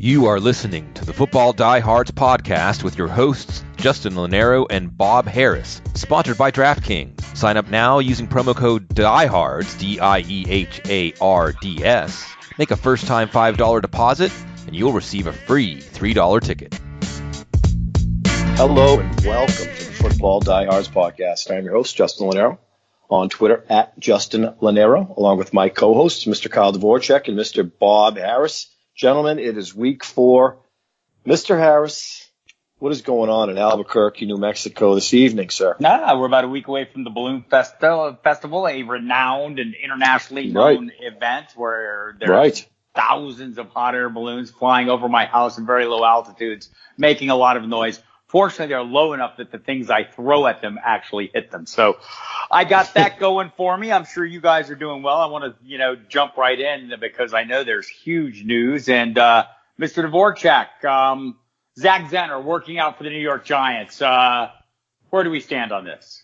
You are listening to the Football Diehards podcast with your hosts, Justin Lonero and Bob Harris, sponsored by DraftKings. Sign up now using promo code DIEHARDS, DIEHARDS. Make a first-time $5 deposit, and you'll receive a free $3 ticket. Hello and welcome to the Football Diehards podcast. I'm your host, Justin Lonero, on Twitter at Justin Lonero, along with my co-hosts, Mr. Kyle Dvorchak and Mr. Bob Harris. Gentlemen, it is week 4. Mr. Harris, what is going on in Albuquerque, New Mexico this evening, sir? We're about a week away from the Balloon Festival, a renowned and internationally known event where there are thousands of hot air balloons flying over my house at very low altitudes, making a lot of noise. Fortunately, they're low enough that the things I throw at them actually hit them. So I got that going for me. I'm sure you guys are doing well. I want to, jump right in because I know there's huge news. And Mr. Dvorchak, Zach Zenner working out for the New York Giants. Where do we stand on this?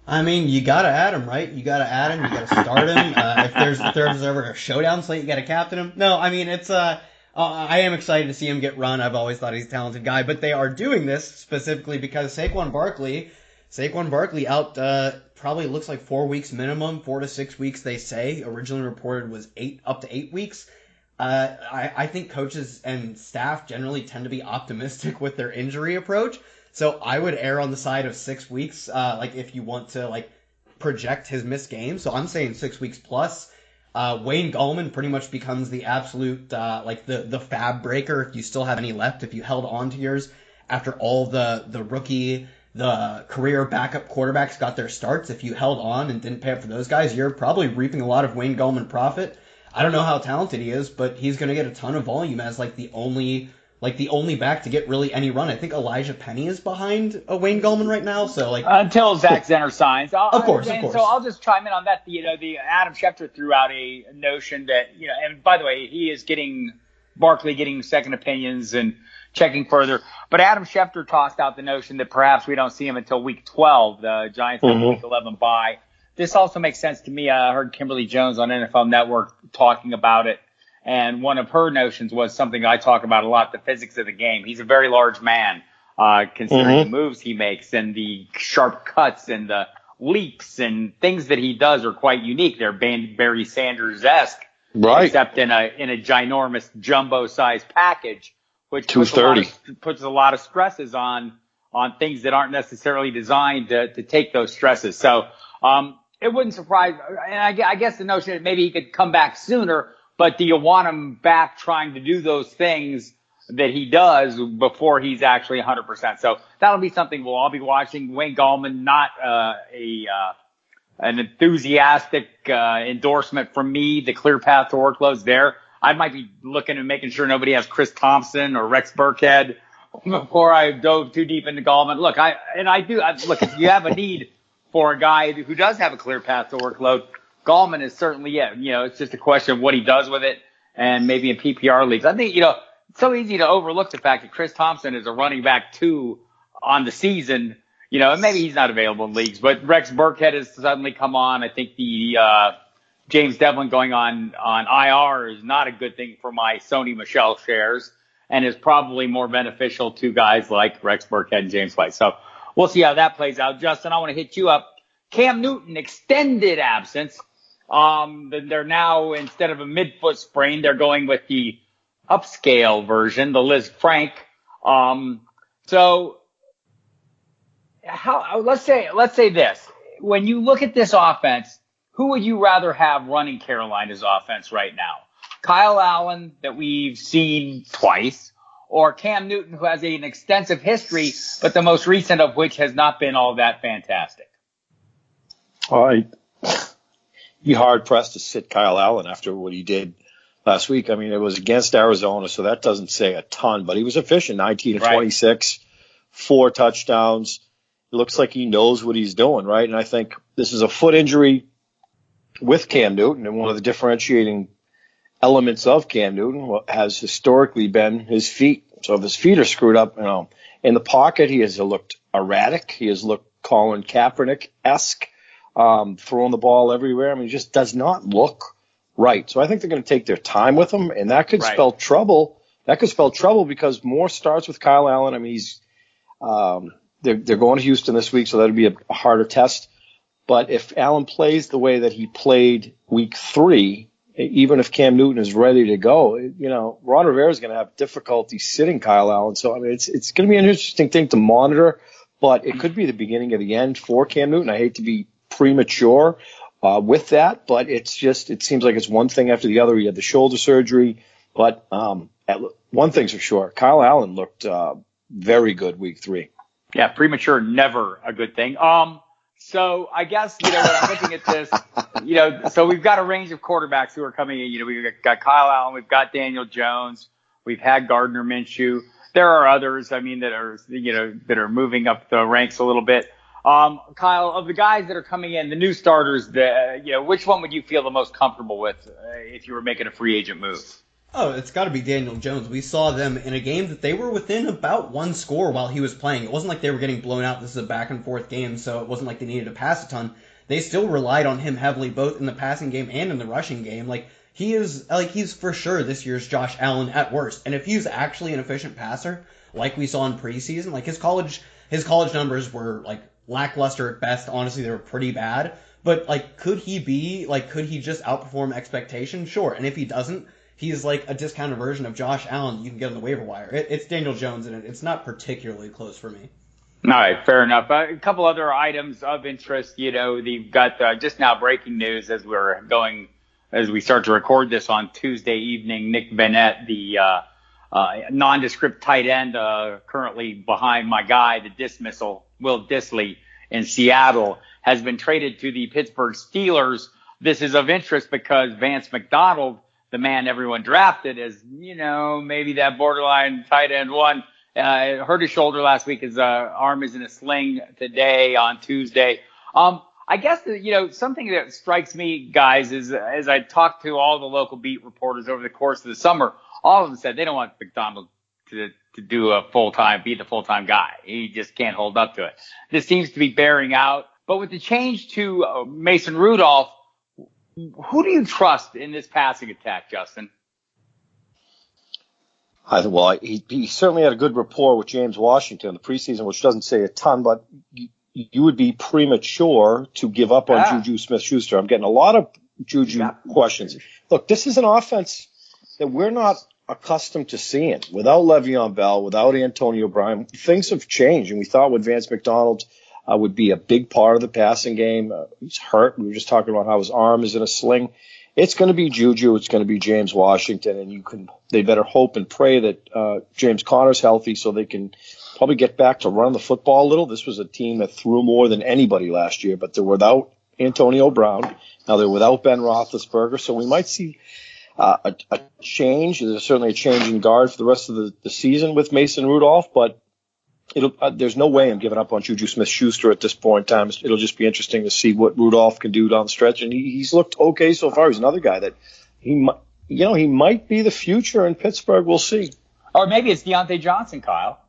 I mean, you got to add him, right? You got to add him. You got to start him. If there's ever a showdown slate, you got to captain him. No, I mean, it's I am excited to see him get run. I've always thought he's a talented guy, but they are doing this specifically because Saquon Barkley out probably looks like 4 weeks minimum, 4 to 6 weeks they say. Originally reported was up to 8 weeks. I think coaches and staff generally tend to be optimistic with their injury approach, so I would err on the side of 6 weeks. If you want to project his missed games, so I'm saying 6 weeks plus. Wayne Gallman pretty much becomes the absolute, the fab breaker if you still have any left, if you held on to yours after all the rookie, the career backup quarterbacks got their starts. If you held on and didn't pay up for those guys, you're probably reaping a lot of Wayne Gallman profit. I don't know how talented he is, but he's going to get a ton of volume as the only back to get really any run. I think Elijah Penny is behind Wayne Gallman right now. So until Zach Zenner signs, of course. So I'll just chime in on that. The Adam Schefter threw out a notion that and by the way, he is getting Barkley getting second opinions and checking further. But Adam Schefter tossed out the notion that perhaps we don't see him until week 12. The Giants have week 11 bye. This also makes sense to me. I heard Kimberly Jones on NFL Network talking about it. And one of her notions was something I talk about a lot, the physics of the game. He's a very large man, considering the moves he makes and the sharp cuts and the leaps and things that he does are quite unique. They're Barry Sanders-esque, except in a ginormous jumbo-sized package, which puts a lot of stresses on things that aren't necessarily designed to take those stresses. So it wouldn't surprise, and I guess the notion that maybe he could come back sooner. But do you want him back trying to do those things that he does before he's actually 100%? So that'll be something we'll all be watching. Wayne Gallman, not an enthusiastic endorsement from me. The clear path to workload's there. I might be looking and making sure nobody has Chris Thompson or Rex Burkhead before I dove too deep into Gallman. Look, if you have a need for a guy who does have a clear path to workload, Gallman is certainly it. It's just a question of what he does with it, and maybe in PPR leagues. I think, it's so easy to overlook the fact that Chris Thompson is a running back 2 on the season, and maybe he's not available in leagues, but Rex Burkhead has suddenly come on. I think the James Devlin going on IR is not a good thing for my Sony Michel shares and is probably more beneficial to guys like Rex Burkhead and James White. So we'll see how that plays out. Justin, I want to hit you up. Cam Newton, extended absence. They're now, instead of a midfoot sprain, they're going with the upscale version, the Liz Frank. So let's say this. When you look at this offense, who would you rather have running Carolina's offense right now? Kyle Allen, that we've seen twice, or Cam Newton, who has an extensive history, but the most recent of which has not been all that fantastic? All right. Be hard-pressed to sit Kyle Allen after what he did last week. I mean, it was against Arizona, so that doesn't say a ton, but he was efficient, 19 of 26, 4 touchdowns. It looks like he knows what he's doing, right? And I think this is a foot injury with Cam Newton, and one of the differentiating elements of Cam Newton has historically been his feet. So if his feet are screwed up, in the pocket, he has looked erratic. He has looked Colin Kaepernick-esque. Throwing the ball everywhere. I mean, it just does not look right. So I think they're going to take their time with him, and that could spell trouble that could spell trouble because more starts with Kyle Allen. I mean, they're going to Houston this week, so that'll be a harder test. But if Allen plays the way that he played week 3, even if Cam Newton is ready to go, Ron Rivera is going to have difficulty sitting Kyle Allen. So, I mean, it's going to be an interesting thing to monitor, but it could be the beginning of the end for Cam Newton. I hate to be premature with that, but it seems like it's one thing after the other. He had the shoulder surgery, but one thing's for sure, Kyle Allen looked very good week 3. Yeah, premature, never a good thing. So I guess, when I'm looking at this, so we've got a range of quarterbacks who are coming in. We've got Kyle Allen, we've got Daniel Jones, we've had Gardner Minshew. There are others, I mean, that are moving up the ranks a little bit. Kyle, of the guys that are coming in, the new starters, which one would you feel the most comfortable with if you were making a free agent move? Oh, it's got to be Daniel Jones. We saw them in a game that they were within about one score while he was playing. It wasn't like they were getting blown out. This is a back-and-forth game, so it wasn't like they needed to pass a ton. They still relied on him heavily, both in the passing game and in the rushing game. He's for sure this year's Josh Allen at worst. And if he's actually an efficient passer, like we saw in preseason, his college numbers were lackluster at best. Honestly, they were pretty bad. But could he just outperform expectations? Sure. And if he doesn't, he's a discounted version of Josh Allen you can get on the waiver wire. It's Daniel Jones, and it's not particularly close for me. All right, fair enough. A couple other items of interest. They've got just now breaking news as we start to record this on Tuesday evening. Nick Bennett, the nondescript tight end, currently behind my guy, the dismissal, Will Dissly in Seattle, has been traded to the Pittsburgh Steelers. This is of interest because Vance McDonald, the man everyone drafted as, maybe that borderline tight end one, hurt his shoulder last week. His arm is in a sling today on Tuesday. I guess, something that strikes me, guys, is as I talked to all the local beat reporters over the course of the summer, all of them said they don't want McDonald to do be the full-time guy. He just can't hold up to it. This seems to be bearing out. But with the change to Mason Rudolph, who do you trust in this passing attack, Justin? He certainly had a good rapport with James Washington in the preseason, which doesn't say a ton, but you would be premature to give up on Juju Smith-Schuster. I'm getting a lot of Juju questions. Look, this is an offense that we're not accustomed to seeing. Without Le'Veon Bell, without Antonio Brown, things have changed, and we thought with Vance McDonald would be a big part of the passing game. He's hurt. We were just talking about how his arm is in a sling. It's going to be Juju. It's going to be James Washington, and they better hope and pray that James Conner's healthy so they can probably get back to run the football a little. This was a team that threw more than anybody last year, but they're without Antonio Brown. Now they're without Ben Roethlisberger, so we might see a change. There's certainly a change in guard for the rest of the season with Mason Rudolph, but there's no way I'm giving up on Juju Smith-Schuster at this point in time. It'll just be interesting to see what Rudolph can do down the stretch. And he's looked okay so far. He's another guy that he might be the future in Pittsburgh. We'll see. Or maybe it's Deontay Johnson, Kyle.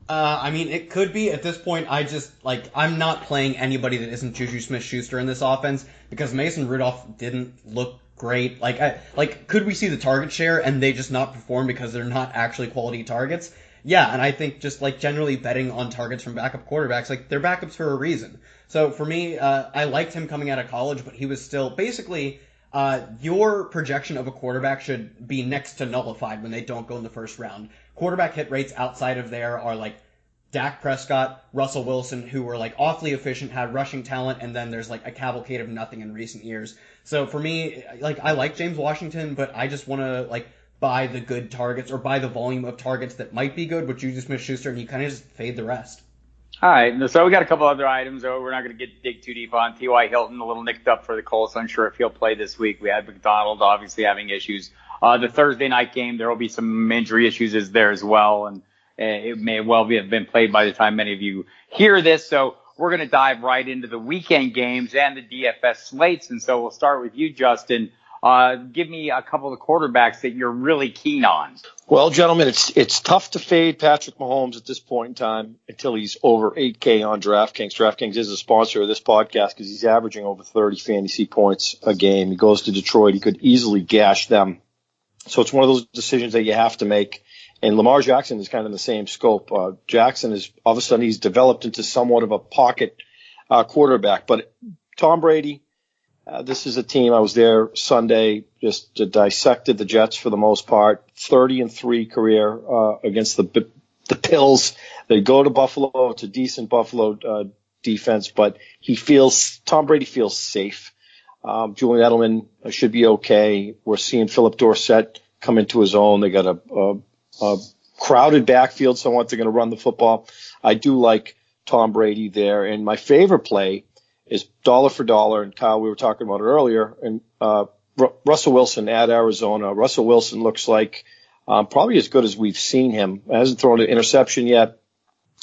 It could be. At this point, I'm not playing anybody that isn't Juju Smith-Schuster in this offense because Mason Rudolph didn't look great. Could we see the target share and they just not perform because they're not actually quality targets? Yeah, and I think just generally betting on targets from backup quarterbacks, they're backups for a reason. So for me, I liked him coming out of college, but he was still basically your projection of a quarterback should be next to nullified when they don't go in the first round. Quarterback hit rates outside of there are Dak Prescott, Russell Wilson, who were awfully efficient, had rushing talent, and then there's a cavalcade of nothing in recent years. So for me, I like James Washington, but I just want to buy the good targets or buy the volume of targets that might be good with Juju Smith-Schuster, and you kind of just fade the rest. All right, so we got a couple other items, though. We're not going to dig too deep on. T.Y. Hilton, a little nicked up for the Colts. Unsure if he'll play this week. We had McDonald obviously having issues. The Thursday night game, there will be some injury issues there as well, and it may well have been played by the time many of you hear this. So we're going to dive right into the weekend games and the DFS slates, and so we'll start with you, Justin. Give me a couple of the quarterbacks that you're really keen on. Well, gentlemen, it's tough to fade Patrick Mahomes at this point in time until he's over 8K on DraftKings. DraftKings is a sponsor of this podcast because he's averaging over 30 fantasy points a game. He goes to Detroit. He could easily gash them So it's one of those decisions that you have to make. And Lamar Jackson is kind of in the same scope. Jackson is all of a sudden he's developed into somewhat of a pocket quarterback. But Tom Brady, this is a team. I was there Sunday, just dissected the Jets for the most part. 30-3 career against the Bills. They go to Buffalo. It's a decent Buffalo defense, but Tom Brady feels safe. Julian Edelman should be okay. We're seeing Philip Dorsett come into his own. They got a crowded backfield, so they're going to run the football. I do like Tom Brady there. And my favorite play is dollar for dollar. And Kyle, we were talking about it earlier. And Russell Wilson at Arizona. Russell Wilson looks like probably as good as we've seen him. Hasn't thrown an interception yet.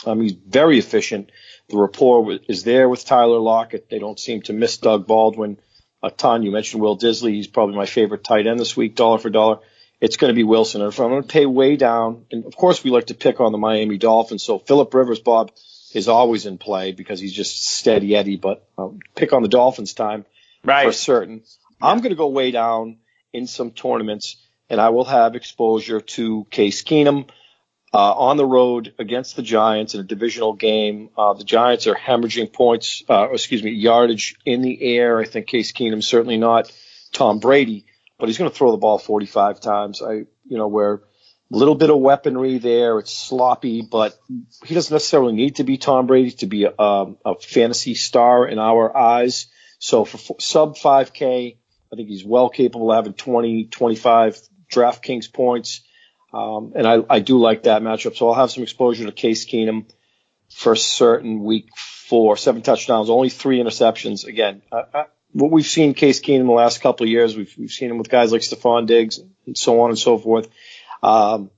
He's very efficient. The rapport is there with Tyler Lockett. They don't seem to miss Doug Baldwin a ton. You mentioned Will Disley. He's probably my favorite tight end this week, dollar for dollar. It's going to be Wilson. And if I'm going to pay way down, and of course we like to pick on the Miami Dolphins, so Phillip Rivers, Bob, is always in play because he's just steady Eddie, but pick on the Dolphins time for certain. I'm going to go way down in some tournaments, and I will have exposure to Case Keenum on the road against the Giants in a divisional game. The Giants are hemorrhaging yardage in the air. I think Case Keenum certainly not Tom Brady, but he's going to throw the ball 45 times. Where a little bit of weaponry there. It's sloppy, but he doesn't necessarily need to be Tom Brady to be a fantasy star in our eyes. So for sub 5K, I think he's well capable of having 20, 25 DraftKings points. And I do like that matchup. So I'll have some exposure to Case Keenum for certain week 4, 7 touchdowns, only 3 interceptions. Again, what we've seen Case Keenum the last couple of years, we've seen him with guys like Stephon Diggs and so on and so forth. I'm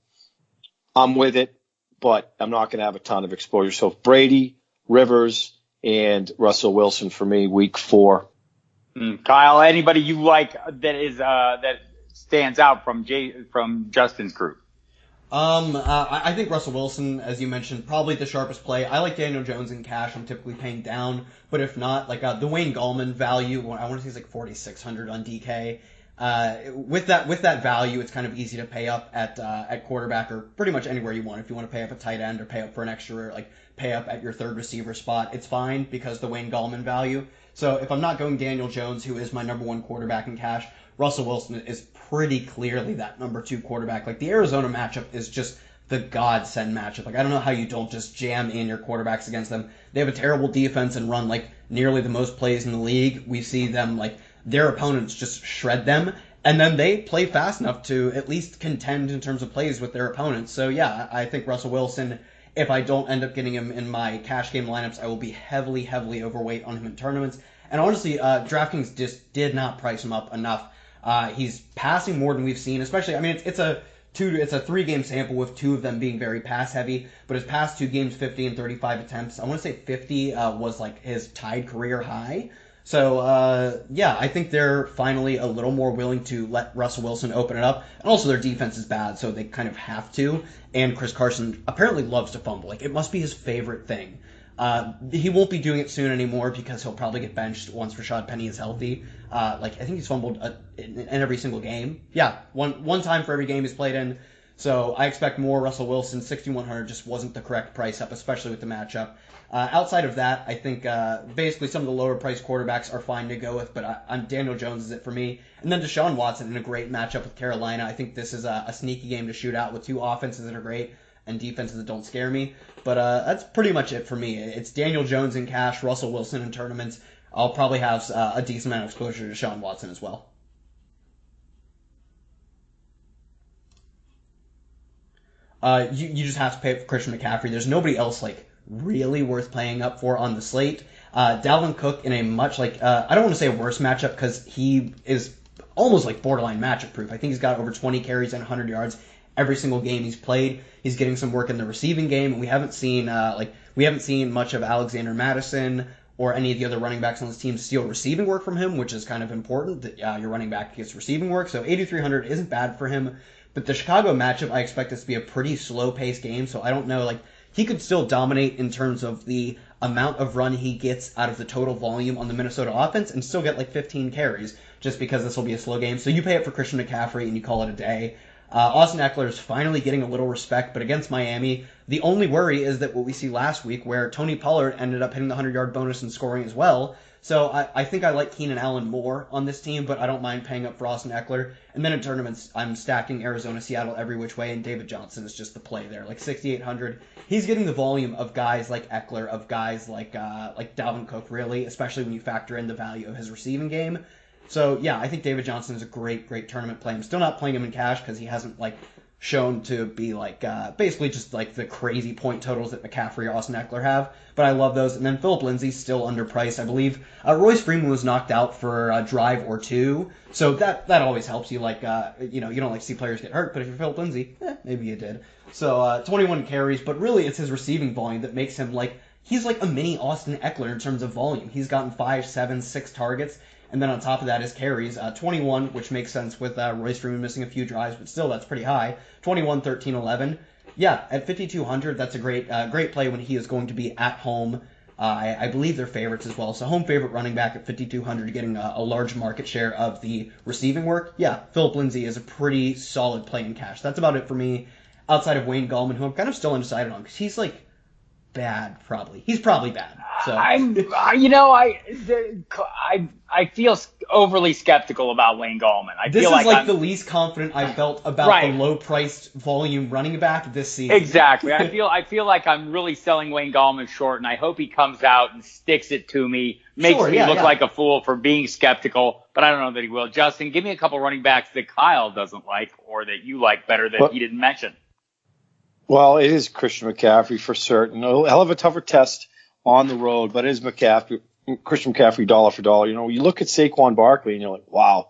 with it, but I'm not going to have a ton of exposure. So Brady, Rivers, and Russell Wilson for me, week 4. Kyle, anybody you like that stands out from Justin's group? I think Russell Wilson, as you mentioned, probably the sharpest play. I like Daniel Jones in cash. I'm typically paying down, but if not, the Wayne Gallman value, I want to say it's like 4,600 on DK. With that value, it's kind of easy to pay up at quarterback or pretty much anywhere you want. If you want to pay up a tight end or pay up for an extra, pay up at your third receiver spot, it's fine because the Wayne Gallman value. So if I'm not going Daniel Jones, who is my number 1 quarterback in cash, Russell Wilson is pretty clearly that number 2 quarterback. The Arizona matchup is just the godsend matchup. I don't know how you don't just jam in your quarterbacks against them. They have a terrible defense and run nearly the most plays in the league. We see them their opponents just shred them, and then they play fast enough to at least contend in terms of plays with their opponents. So yeah, I think Russell Wilson, if I don't end up getting him in my cash game lineups, I will be heavily, heavily overweight on him in tournaments. And honestly, DraftKings just did not price him up enough. He's passing more than we've seen, especially, it's a 3-game sample with 2 of them being very pass heavy, but his past 2 games, 50 and 35 attempts. I want to say 50 was his tied career high. So, I think they're finally a little more willing to let Russell Wilson open it up. And also their defense is bad, so they kind of have to. And Chris Carson apparently loves to fumble. It must be his favorite thing. He won't be doing it soon anymore because he'll probably get benched once Rashad Penny is healthy. I think he's fumbled in every single game. Yeah, one time for every game he's played in. So I expect more Russell Wilson. 6,100 just wasn't the correct price up, especially with the matchup. Outside of that, I think basically some of the lower priced quarterbacks are fine to go with, but Daniel Jones is it for me. And then Deshaun Watson in a great matchup with Carolina. I think this is a sneaky game to shoot out with 2 offenses that are great and defenses that don't scare me. But that's pretty much it for me. It's Daniel Jones in cash, Russell Wilson in tournaments. I'll probably have a decent amount of exposure to Deshaun Watson as well. You just have to pay for Christian McCaffrey. There's nobody else really worth paying up for on the slate. Dalvin Cook in a much I don't want to say a worse matchup because he is almost borderline matchup proof. I think he's got over 20 carries and 100 yards every single game he's played. He's getting some work in the receiving game, and we haven't seen much of Alexander Mattison or any of the other running backs on this team steal receiving work from him, which is kind of important that your running back gets receiving work. So 8,300 isn't bad for him. But the Chicago matchup, I expect this to be a pretty slow-paced game, so I don't know. He could still dominate in terms of the amount of run he gets out of the total volume on the Minnesota offense and still get 15 carries. just because this will be a slow game. So you pay up for Christian McCaffrey and you call it a day. Austin Eckler is finally getting a little respect, but against Miami, the only worry is that what we see last week, where Tony Pollard ended up hitting the 100-yard bonus and scoring as well. So I think I like Keenan Allen more on this team, but I don't mind paying up for Austin Eckler. And then in tournaments, I'm stacking Arizona, Seattle every which way, and David Johnson is just the play there, like 6,800. He's getting the volume of guys like Eckler, of guys like Dalvin Cook, really, especially when you factor in the value of his receiving game. So, yeah, I think David Johnson is a great tournament play. I'm still not playing him in cash because he hasn't, shown to be, basically just, the crazy point totals that McCaffrey or Austin Eckler have. But I love those. And then Phillip Lindsay's still underpriced, I believe. Royce Freeman was knocked out for a drive or two. So that always helps you. You don't like to see players get hurt. But if you're Phillip Lindsay, maybe you did. So, 21 carries. But really, it's his receiving volume that makes him, he's like a mini Austin Eckler in terms of volume. He's gotten 5, 7, 6 targets. And then on top of that is carries, 21, which makes sense with Royce Freeman missing a few drives, but still that's pretty high. 21, 13, 11. Yeah, at 5,200, that's a great play when he is going to be at home. I believe they're favorites as well. So home favorite running back at 5,200, getting a large market share of the receiving work. Yeah, Phillip Lindsay is a pretty solid play in cash. That's about it for me, outside of Wayne Gallman, who I'm kind of still undecided on because he's bad, probably. He's probably bad. So I feel overly skeptical about Wayne Gallman. This is the least confident I felt about the low-priced volume running back this season. Exactly. I feel like I'm really selling Wayne Gallman short, and I hope he comes out and sticks it to me, makes me look like a fool for being skeptical, but I don't know that he will. Justin, give me a couple running backs that Kyle doesn't like or that you like better that he didn't mention. Well, it is Christian McCaffrey for certain. A hell of a tougher test on the road, but it is Christian McCaffrey dollar for dollar. You look at Saquon Barkley and you're like, wow,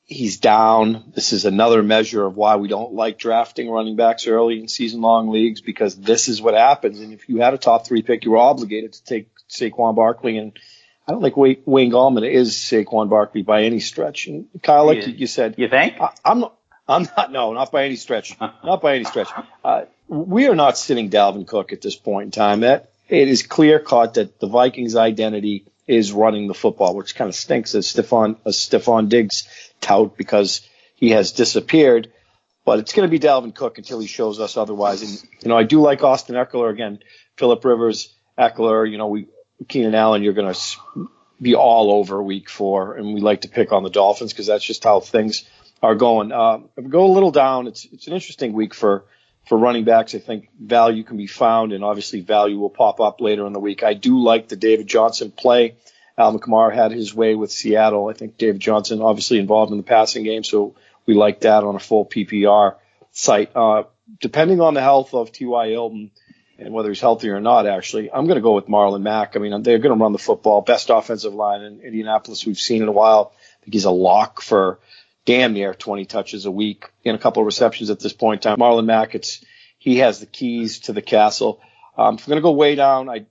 he's down. This is another measure of why we don't like drafting running backs early in season-long leagues, because this is what happens. And if you had a top 3 pick, you were obligated to take Saquon Barkley. And I don't think Wayne Gallman is Saquon Barkley by any stretch. And Kyle, like you said, you think? Not by any stretch. Not by any stretch. We are not sitting Dalvin Cook at this point in time. It is clear-cut that the Vikings' identity is running the football, which kind of stinks as Stephon Diggs tout because he has disappeared. But it's going to be Dalvin Cook until he shows us otherwise. And, I do like Austin Eckler. Again, Phillip Rivers, Eckler, Keenan Allen, you're going to be all over week 4. And we like to pick on the Dolphins because that's just how things are going. If we go a little down, it's an interesting week for running backs. I think value can be found, and obviously value will pop up later in the week. I do like the David Johnson play. Alvin Kamara had his way with Seattle. I think David Johnson obviously involved in the passing game, so we like that on a full PPR site. Depending on the health of T.Y. Hilton and whether he's healthy or not, actually, I'm going to go with Marlon Mack. I mean, they're going to run the football. Best offensive line in Indianapolis we've seen in a while. I think he's a lock for damn near 20 touches a week and a couple of receptions at this point in time. Marlon Mack, he has the keys to the castle. If we're going to go way down,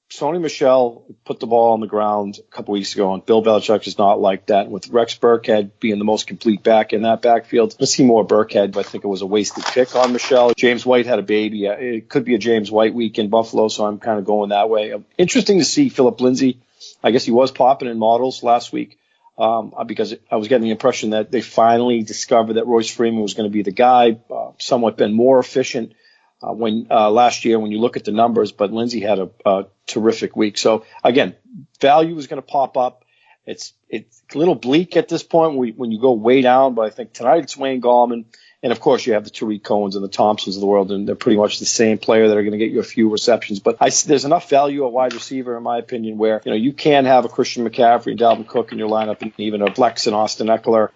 Sony Michel put the ball on the ground a couple weeks ago, and Bill Belichick is not like that. With Rex Burkhead being the most complete back in that backfield, let's see more Burkhead, but I think it was a wasted pick on Michel. James White had a baby. It could be a James White week in Buffalo, so I'm kind of going that way. Interesting to see Phillip Lindsay. I guess he was popping in models last week. Because I was getting the impression that they finally discovered that Royce Freeman was going to be the guy, somewhat been more efficient when last year when you look at the numbers, but Lindsay had a terrific week. So again, value is going to pop up. It's a little bleak at this point when you go way down, but I think tonight it's Wayne Gallman. And of course, you have the Tariq Cohens and the Thompsons of the world, and they're pretty much the same player that are going to get you a few receptions. But there's enough value at wide receiver, in my opinion, where you can have a Christian McCaffrey and Dalvin Cook in your lineup, and even a flex in Austin Eckler.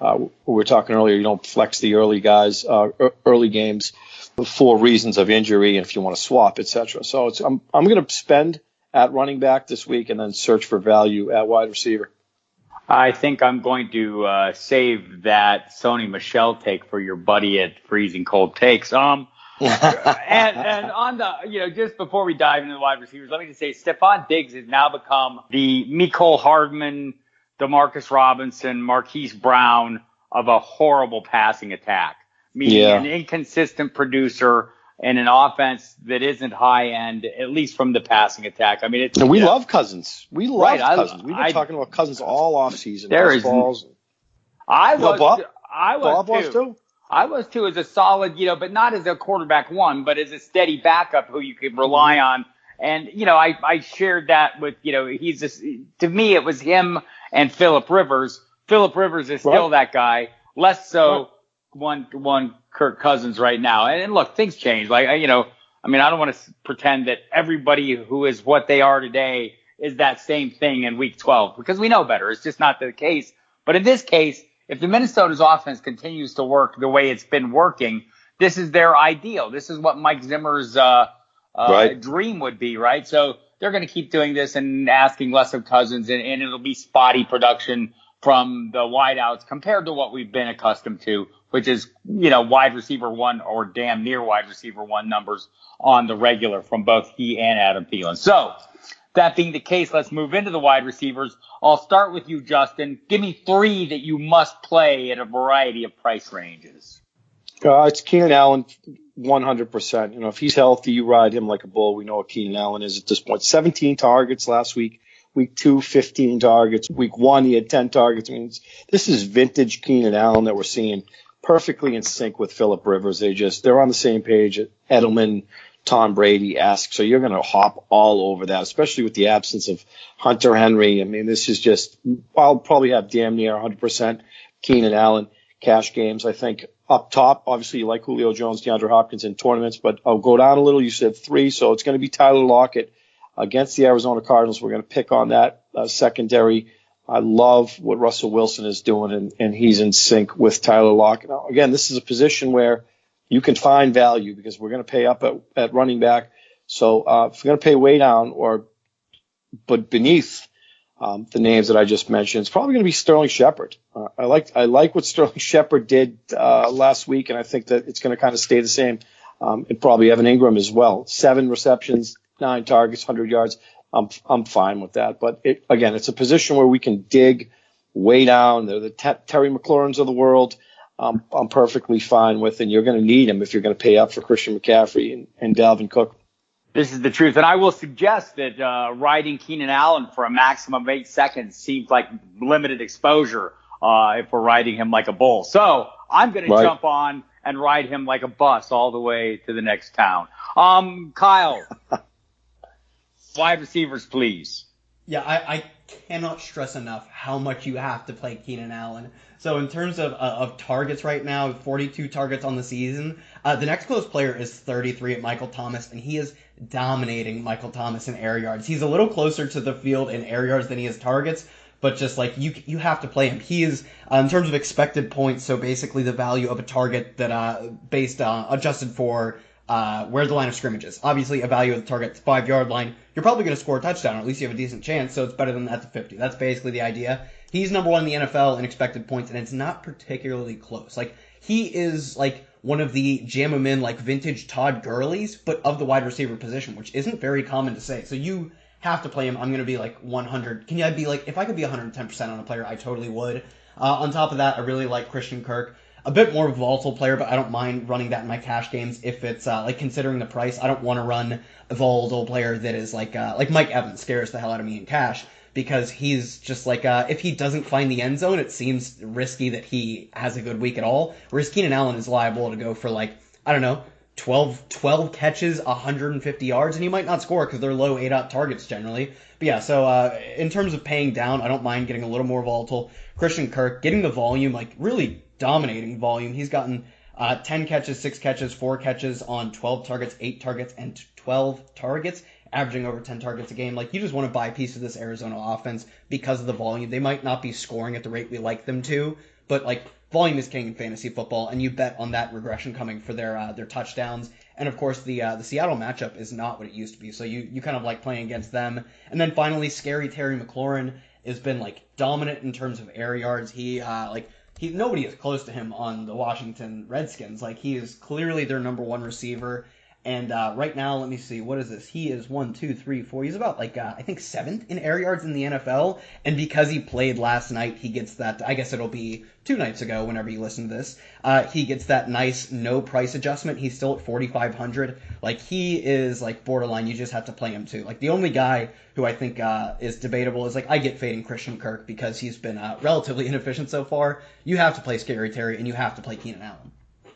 We were talking earlier, you don't flex the early guys, early games for reasons of injury, and if you want to swap, etc. So I'm going to spend at running back this week, and then search for value at wide receiver. I think I'm going to save that Sony Michel take for your buddy at Freezing Cold Takes. And on the, just before we dive into the wide receivers, let me just say Stephon Diggs has now become the Mecole Hardman, DeMarcus Robinson, Marquise Brown of a horrible passing attack. Meaning an inconsistent producer in an offense that isn't high end, at least from the passing attack. I mean, it's, and we love Cousins. We love Right, Cousins. We've been talking about Cousins all off season. There is- Balls. I You know, was, Bob? I was Bob too. was too. I was too, as a solid, but not as a quarterback one, but as a steady backup who you could rely on. And, I shared that with, he's just, to me, it was him and Phillip Rivers. Phillip Rivers is still that guy, less so one Kirk Cousins right now. And look, things change. Like, I don't want to pretend that everybody who is what they are today is that same thing in week 12, because we know better. It's just not the case. But in this case, if the Minnesota's offense continues to work the way it's been working, this is their ideal. This is what Mike Zimmer's dream would be, right? So they're going to keep doing this and asking less of Cousins, and it'll be spotty production from the wideouts compared to what we've been accustomed to, which is, wide receiver one or damn near wide receiver one numbers on the regular from both he and Adam Thielen. So that being the case, let's move into the wide receivers. I'll start with you, Justin. Give me 3 that you must play at a variety of price ranges. It's Keenan Allen, 100%. If he's healthy, you ride him like a bull. We know what Keenan Allen is at this point. 17 targets last week. Week 2, 15 targets. Week 1, he had 10 targets. I mean, this is vintage Keenan Allen that we're seeing, perfectly in sync with Phillip Rivers. They're on the same page. Edelman, Tom Brady-esque. So you're going to hop all over that, especially with the absence of Hunter Henry. I mean, this is just, I'll probably have damn near 100% Keenan Allen cash games. I think up top, obviously you like Julio Jones, DeAndre Hopkins in tournaments, but I'll go down a little. You said 3, so it's going to be Tyler Lockett against the Arizona Cardinals. We're going to pick on that secondary. I love what Russell Wilson is doing, and he's in sync with Tyler Lockett. Now, again, this is a position where you can find value because we're going to pay up at running back. So if we're going to pay way down but beneath the names that I just mentioned, it's probably going to be Sterling Shepard. I like what Sterling Shepard did last week, and I think that it's going to kind of stay the same. And probably Evan Ingram as well. 7 receptions, 9 targets, 100 yards. I'm fine with that. But again, it's a position where we can dig way down. They're the Terry McLaurins of the world. I'm perfectly fine with, and you're going to need him if you're going to pay up for Christian McCaffrey and Dalvin Cook. This is the truth. And I will suggest that riding Keenan Allen for a maximum of 8 seconds seems like limited exposure if we're riding him like a bull. So I'm going to jump on and ride him like a bus all the way to the next town. Kyle, wide receivers, please. Yeah, I cannot stress enough how much you have to play Keenan Allen. So in terms of targets right now, 42 targets on the season. The next closest player is 33 at Michael Thomas, and he is dominating Michael Thomas in air yards. He's a little closer to the field in air yards than he is targets, but just like you have to play him. He is, in terms of expected points, so basically the value of a target that based adjusted for where the line of scrimmage is. Obviously, a value of the target at the 5-yard line, you're probably going to score a touchdown, or at least you have a decent chance, so it's better than at the 50. That's basically the idea. He's number 1 in the NFL in expected points, and it's not particularly close. Like, he is like one of the jam him in, like, vintage Todd Gurley's, but of the wide receiver position, which isn't very common to say. So you have to play him. I'm going to be like 100. Can I be like, if I could be 110% on a player, I totally would. On top of that, I really like Christian Kirk. A bit more volatile player, but I don't mind running that in my cash games if it's like considering the price. I don't want to run a volatile player that is like Mike Evans scares the hell out of me in cash, because he's just like if he doesn't find the end zone, it seems risky that he has a good week at all. Whereas Keenan Allen is liable to go for like, I don't know, 12 catches, 150 yards, and he might not score because they're low 8-out targets generally. But yeah, so in terms of paying down, I don't mind getting a little more volatile. Christian Kirk, getting the volume, like really dominating volume. He's gotten 10 catches, 6 catches, 4 catches on 12 targets, 8 targets, and 12 targets, averaging over 10 targets a game. Like, you just want to buy a piece of this Arizona offense because of the volume. They might not be scoring at the rate we like them to, but like, volume is king in fantasy football, and you bet on that regression coming for their touchdowns. And of course, the Seattle matchup is not what it used to be, so you kind of like playing against them. And then finally, scary Terry McLaurin has been like dominant in terms of air yards. Nobody is close to him on the Washington Redskins. Like, he is clearly their number 1 receiver. And right now, let me see, what is this? He is 1, 2, 3, 4. He's about I think 7th in air yards in the NFL. And because he played last night, he gets that. I guess it'll be 2 nights ago. Whenever you listen to this, he gets that nice no price adjustment. He's still at 4,500. He is borderline. You just have to play him too. The only guy who I think is debatable is I get fading Christian Kirk because he's been relatively inefficient so far. You have to play Scary Terry and you have to play Keenan Allen.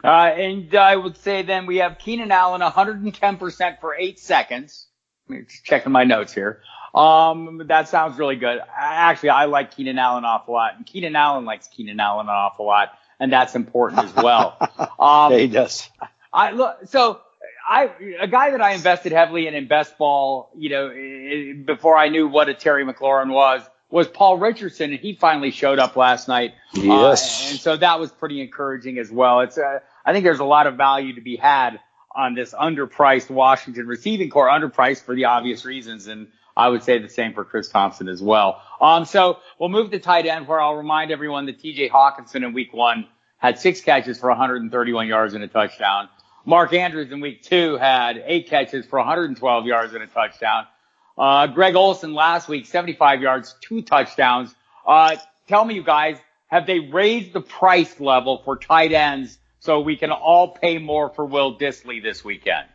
And I would say then we have Keenan Allen 110% for 8 seconds. I'm just checking my notes here. That sounds really good. Actually, I like Keenan Allen an awful lot, and Keenan Allen likes Keenan Allen an awful lot, and that's important as well. Yeah, he does. A guy that I invested heavily in best ball, before I knew what a Terry McLaurin was Paul Richardson, and he finally showed up last night. Yes. And so that was pretty encouraging as well. I think there's a lot of value to be had on this underpriced Washington receiving core, underpriced for the obvious reasons. And I would say the same for Chris Thompson as well. So we'll move to tight end, where I'll remind everyone that TJ Hawkinson in week 1 had 6 catches for 131 yards and a touchdown. Mark Andrews in week 2 had 8 catches for 112 yards and a touchdown. Greg Olsen last week, 75 yards, 2 touchdowns. Tell me, you guys, have they raised the price level for tight ends so we can all pay more for Will Dissly this weekend?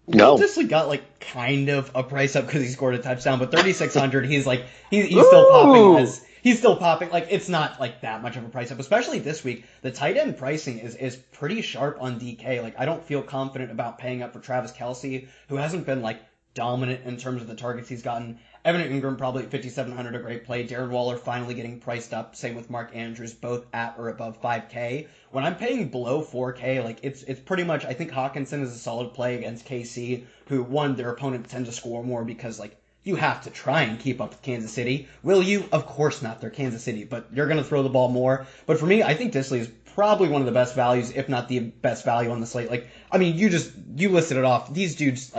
No. Will Dissly got kind of a price up because he scored a touchdown, but 3,600, he's still popping. He's still popping. It's not that much of a price up, especially this week. The tight end pricing is pretty sharp on DK. I don't feel confident about paying up for Travis Kelce, who hasn't been dominant in terms of the targets he's gotten. Evan Ingram probably at 5,700, a great play. Darren Waller finally getting priced up. Same with Mark Andrews, both at or above 5K. When I'm paying below 4K, it's pretty much, I think Hawkinson is a solid play against KC, who, one, their opponents tend to score more because, you have to try and keep up with Kansas City. Will you? Of course not. They're Kansas City, but you're going to throw the ball more. But for me, I think Dissly is probably one of the best values, if not the best value on the slate. You listed it off. These dudes,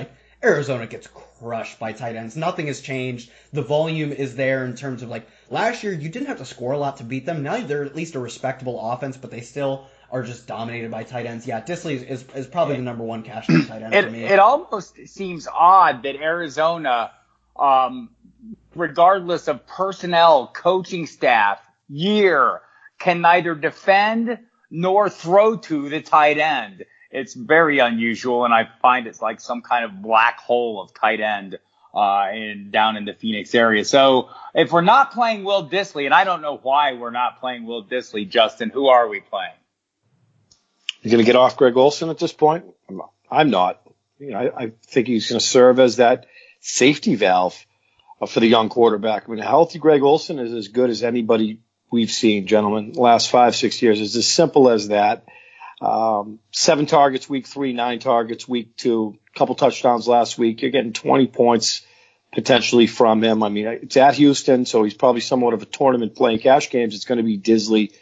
Arizona gets crushed by tight ends. Nothing has changed. The volume is there in terms of last year you didn't have to score a lot to beat them. Now they're at least a respectable offense, but they still are just dominated by tight ends. Yeah, Dissly is probably the number 1 cash tight end for me. It almost seems odd that Arizona, regardless of personnel, coaching staff, year, can neither defend nor throw to the tight end. It's very unusual, and I find it's like some kind of black hole of tight end down in the Phoenix area. So if we're not playing Will Dissly, and I don't know why we're not playing Will Dissly, Justin, who are we playing? You're going to get off Greg Olsen at this point? I'm not. I think he's going to serve as that safety valve for the young quarterback. A healthy Greg Olsen is as good as anybody we've seen, gentlemen, the last 5-6 years. It's as simple as that. 7 targets week 3, 9 targets week 2, a couple touchdowns last week. You're getting 20 points potentially from him. It's at Houston, so he's probably somewhat of a tournament playing cash games. It's going to be Dissly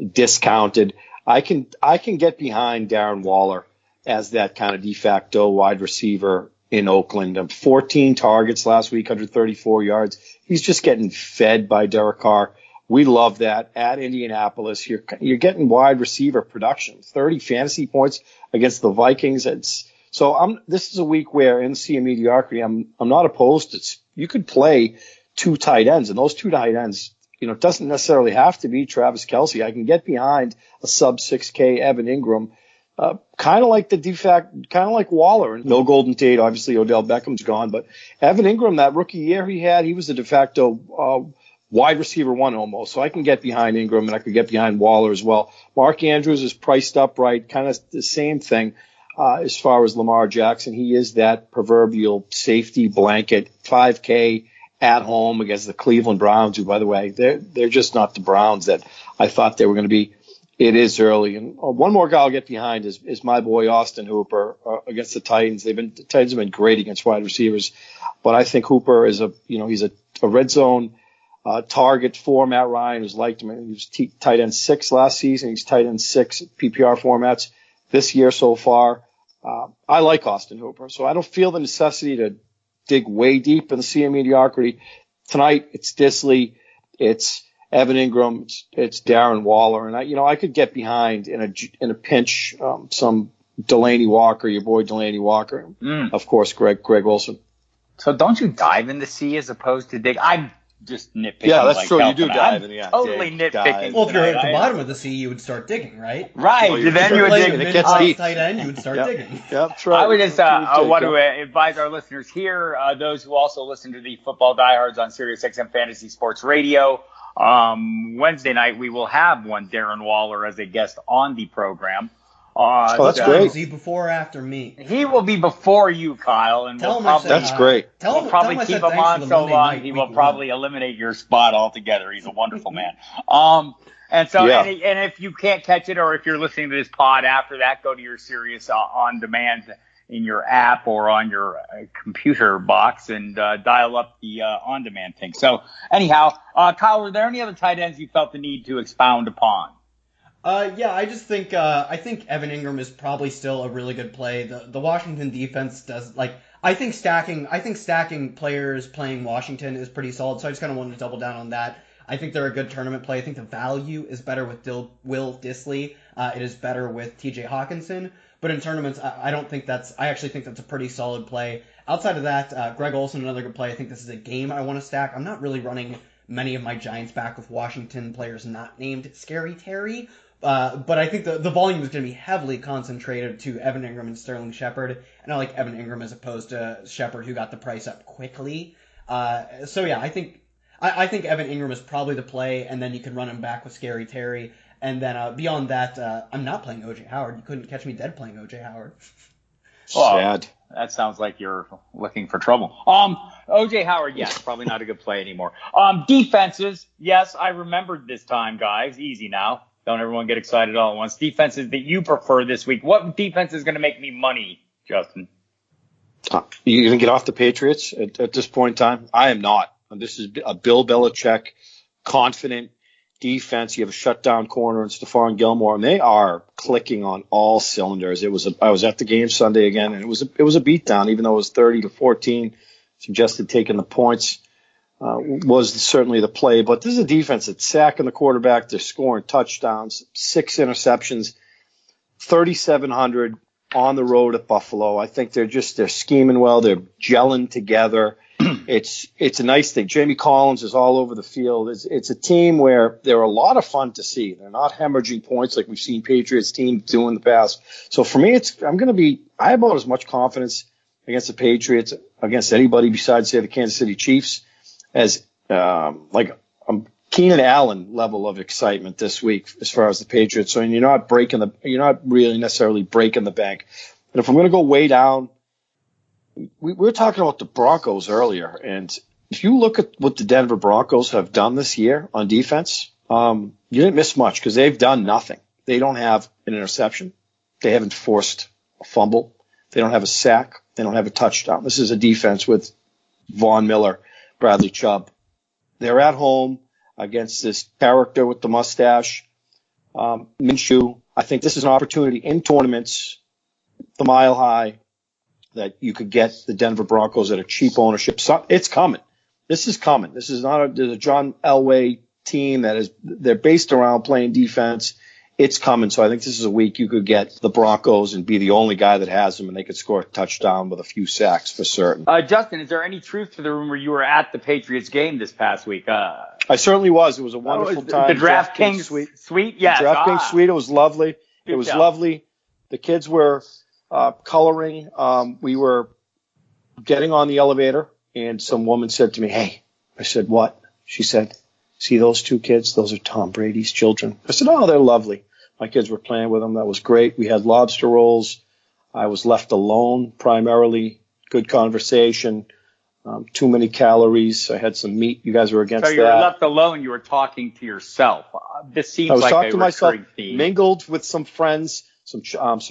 discounted. I can get behind Darren Waller as that kind of de facto wide receiver in Oakland. 14 targets last week, 134 yards. He's just getting fed by Derek Carr. We love that. At Indianapolis, you're getting wide receiver production, 30 fantasy points against the Vikings. This is a week where in sea mediocrity, I'm not opposed to. You could play 2 tight ends, and those 2 tight ends, it doesn't necessarily have to be Travis Kelce. I can get behind a sub 6K Evan Ingram, kind of like Waller. And no Golden Tate, obviously Odell Beckham's gone, but Evan Ingram, that rookie year he was a de facto wide receiver 1 almost. So I can get behind Ingram, and I could get behind Waller as well. Mark Andrews is priced up right, kind of the same thing as far as Lamar Jackson. He is that proverbial safety blanket, 5K at home against the Cleveland Browns, who, by the way, they're just not the Browns that I thought they were going to be. It is early. And one more guy I'll get behind is my boy Austin Hooper against the Titans. The Titans have been great against wide receivers, but I think Hooper is he's a red zone target for Matt Ryan, who's liked him. He was tight end 6 last season. He's tight end 6 PPR formats this year so far. I like Austin Hooper, so I don't feel the necessity to dig way deep in the sea of mediocrity. Tonight, it's Dissly, it's Evan Ingram, it's Darren Waller, and I could get behind in a pinch some Delaney Walker, your boy Delaney Walker. Of course, Greg Olsen. So don't you dive in the sea as opposed to dig? I'm just nitpicking. Yeah, that's like true. hell You do tonight. dive I'm in, yeah. Totally Dig, nitpicking. dive. Well, if you're tonight. at the bottom of the sea, you would start digging, right? Right. Well, then you would dig. it gets deep. Tight end, you would start digging. Yeah, that's right. I would just want to advise our listeners here, those who also listen to the Football Diehards on SiriusXM Fantasy Sports Radio. Wednesday night, we will have one Darren Waller as a guest on the program. That's great. Is he before or after me? He will be before you, Kyle, and Tell we'll him probably, That's great. we'll probably keep him on so long he will probably eliminate your spot altogether. He's a wonderful man. And so, Yeah. and if you can't catch it, or if you're listening to this pod after that, go to your Sirius on demand in your app or on your computer box and dial up the on demand thing. So anyhow, Kyle, were there any other tight ends you felt the need to expound upon? Yeah, I just think I think Evan Ingram is probably still a really good play. The Washington defense does I think stacking players playing Washington is pretty solid. So I just kind of wanted to double down on that. I think they're a good tournament play. I think the value is better with Will Dissly. It is better with T.J. Hawkinson. But in tournaments, I actually think that's a pretty solid play. Outside of that, Greg Olsen, another good play. I think this is a game I want to stack. I'm not really running many of my Giants back with Washington players not named Scary Terry. But I think the volume is going to be heavily concentrated to Evan Ingram and Sterling Shepard. And I like Evan Ingram as opposed to Shepard, who got the price up quickly. So yeah, I think Evan Ingram is probably the play, and then you can run him back with Scary Terry. And then beyond that, I'm not playing O.J. Howard. You couldn't catch me dead playing O.J. Howard. Sad. That sounds like you're looking for trouble. O.J. Howard, yes, probably not a good play anymore. Defenses, yes, I remembered this time, guys. Easy now. Don't everyone get excited all at once. Defenses that you prefer this week. What defense is going to make me money, Justin? You going to get off the Patriots at this point in time? I am not. This is a Bill Belichick confident defense. You have a shutdown corner in Stephon Gilmore, and they are clicking on all cylinders. I was at the game Sunday again, and it was a beatdown, even though it was 30-14. Suggested taking the points was certainly the play, but this is a defense that's sacking the quarterback. They're scoring touchdowns, 6 interceptions, 3,700 on the road at Buffalo. I think they're scheming well. They're gelling together. It's a nice thing. Jamie Collins is all over the field. It's a team where they're a lot of fun to see. They're not hemorrhaging points like we've seen Patriots teams do in the past. So for me, I have about as much confidence against the Patriots, against anybody besides, say, the Kansas City Chiefs, as like a Keenan Allen level of excitement this week as far as the Patriots. So you're not really necessarily breaking the bank. And if I'm going to go way down, we were talking about the Broncos earlier, and if you look at what the Denver Broncos have done this year on defense, you didn't miss much because they've done nothing. They don't have an interception. They haven't forced a fumble. They don't have a sack. They don't have a touchdown. This is a defense with Von Miller, Bradley Chubb. They're at home against this character with the mustache, Minshew. I think this is an opportunity in tournaments, the Mile High, that you could get the Denver Broncos at a cheap ownership. So it's coming. This is coming. This is not a John Elway team they're based around playing defense. It's coming. So I think this is a week you could get the Broncos and be the only guy that has them, and they could score a touchdown with a few sacks for certain. Justin, is there any truth to the rumor you were at the Patriots game this past week? I certainly was. It was a wonderful time. The DraftKings suite? Yes. The DraftKings suite. It was lovely. It was lovely. The kids were coloring. We were getting on the elevator, and some woman said to me, "Hey," I said, "What?" She said, "See those two kids? Those are Tom Brady's children." I said, "Oh, they're lovely." My kids were playing with them. That was great. We had lobster rolls. I was left alone primarily. Good conversation. Too many calories. I had some meat. You guys were against that. So you were left alone. You were talking to yourself. This seems like a recurring I was talking to myself, theme. mingled with some friends, some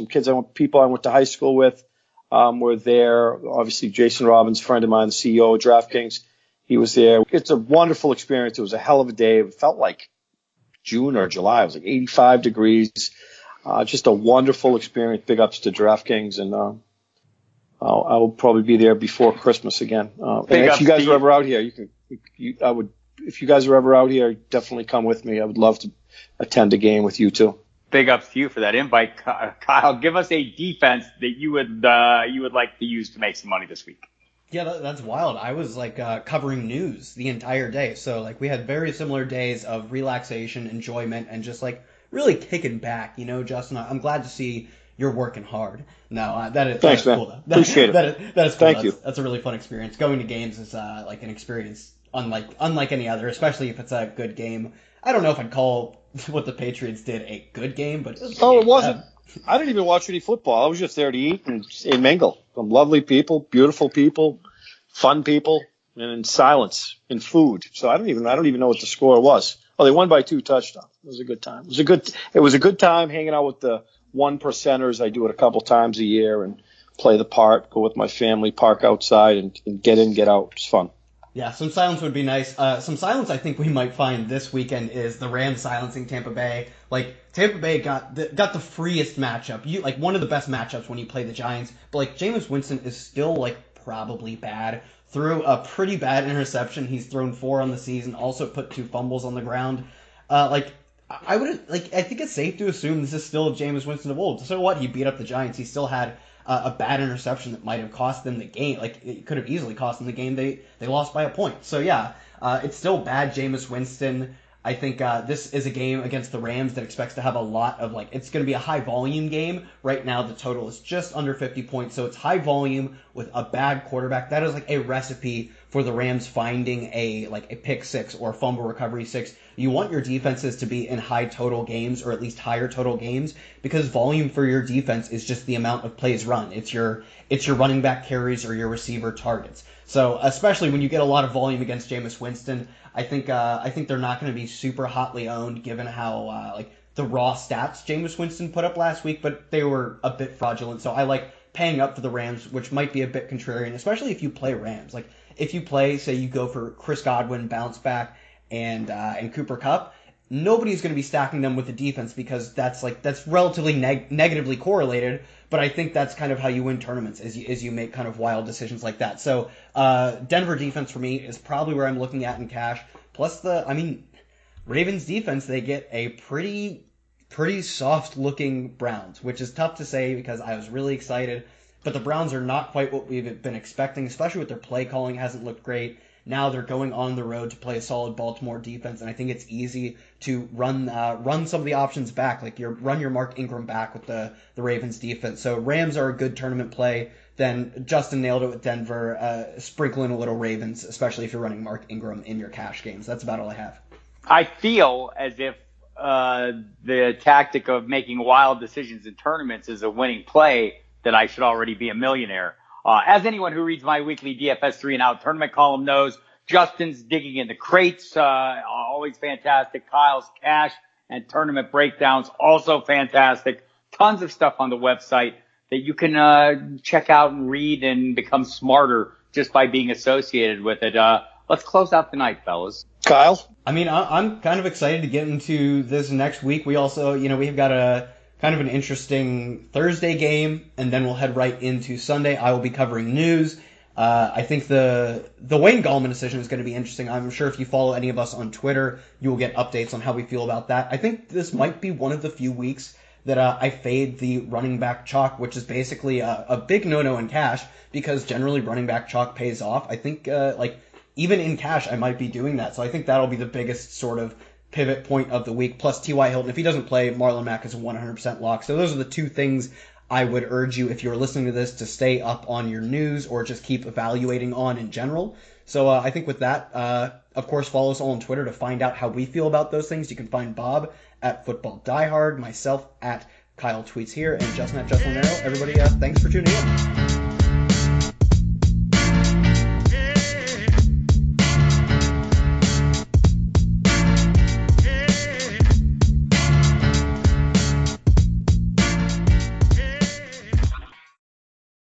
kids, people I went to high school with were there. Obviously, Jason Robbins, friend of mine, the CEO of DraftKings, he was there. It's a wonderful experience. It was a hell of a day. It felt like June or July. It was like 85 degrees. Just a wonderful experience. Big ups to DraftKings, and I will probably be there before Christmas again. And if you guys are ever out here, if you guys are ever out here, definitely come with me. I would love to attend a game with you too. Big ups to you for that invite, Kyle. Give us a defense that you would like to use to make some money this week. Yeah, that's wild. I was like covering news the entire day, so like we had very similar days of relaxation, enjoyment, and just like really kicking back. You know, Justin, I'm glad to see you're working hard. No, Thanks, that is man. cool. Appreciate it. That is cool. Thank you. That's a really fun experience. Going to games is like an experience unlike any other, especially if it's a good game. I don't know if I'd call what the Patriots did a good game, but it wasn't. I didn't even watch any football. I was just there to eat and mingle. Some lovely people, beautiful people, fun people, and in silence, in food. So I don't even know what the score was. Oh, they won by 2 touchdowns. It was a good time. It was a good time hanging out with the 1%ers. I do it a couple times a year and play the part, go with my family, park outside and get in, get out. It's fun. Yeah, some silence would be nice. Some silence I think we might find this weekend is the Rams silencing Tampa Bay. Like, Tampa Bay got the freest matchup. Like, one of the best matchups when you play the Giants. But, like, Jameis Winston is still, like, probably bad. Threw a pretty bad interception. He's thrown 4 on the season. Also put 2 fumbles on the ground. I think it's safe to assume this is still Jameis Winston of old. So what? He beat up the Giants. He still had a bad interception that might have cost them the game. Like, it could have easily cost them the game. They lost by a point. So, yeah, it's still bad Jameis Winston. I think this is a game against the Rams that expects to have a lot of, like, it's going to be a high-volume game. Right now, the total is just under 50 points, so it's high volume with a bad quarterback. That is, like, a recipe for the Rams finding a pick 6 or fumble recovery 6. You want your defenses to be in high total games or at least higher total games because volume for your defense is just the amount of plays run. It's your running back carries or your receiver targets. So especially when you get a lot of volume against Jameis Winston, I think they're not going to be super hotly owned given how the raw stats Jameis Winston put up last week, but they were a bit fraudulent. So I like paying up for the Rams, which might be a bit contrarian, especially if you play Rams. Like if you play, say you go for Chris Godwin bounce back and Cooper Kupp, nobody's going to be stacking them with the defense because that's relatively negatively correlated. But I think that's kind of how you win tournaments is you make kind of wild decisions like that. So Denver defense for me is probably where I'm looking at in cash. Plus Ravens defense, they get a pretty soft looking Browns, which is tough to say because I was really excited. But the Browns are not quite what we've been expecting, especially with their play calling hasn't looked great. Now they're going on the road to play a solid Baltimore defense, and I think it's easy to run some of the options back. Like run your Mark Ingram back with the Ravens defense. So Rams are a good tournament play. Then Justin nailed it with Denver. Sprinkle in a little Ravens, especially if you're running Mark Ingram in your cash games. That's about all I have. I feel as if the tactic of making wild decisions in tournaments is a winning play, that I should already be a millionaire. As anyone who reads my weekly DFS 3 and Out tournament column knows, Justin's digging in the crates, always fantastic. Kyle's cash and tournament breakdowns, also fantastic. Tons of stuff on the website that you can check out and read and become smarter just by being associated with it. Let's close out the night, fellas. Kyle? I mean, I'm kind of excited to get into this next week. We also, we've got a kind of an interesting Thursday game, and then we'll head right into Sunday. I will be covering news. I think the Wayne Gallman decision is going to be interesting. I'm sure if you follow any of us on Twitter, you will get updates on how we feel about that. I think this might be one of the few weeks that I fade the running back chalk, which is basically a big no-no in cash because generally running back chalk pays off. I think even in cash, I might be doing that. So I think that'll be the biggest sort of pivot point of the week, plus T.Y. Hilton. If he doesn't play, Marlon Mack is a 100% lock. So those are the two things I would urge you, if you're listening to this, to stay up on your news or just keep evaluating on in general. So I think with that, of course, follow us all on Twitter to find out how we feel about those things. You can find Bob at Football Diehard, myself at Kyle Tweets Here, and Justin at Justin Lonero. Everybody, thanks for tuning in.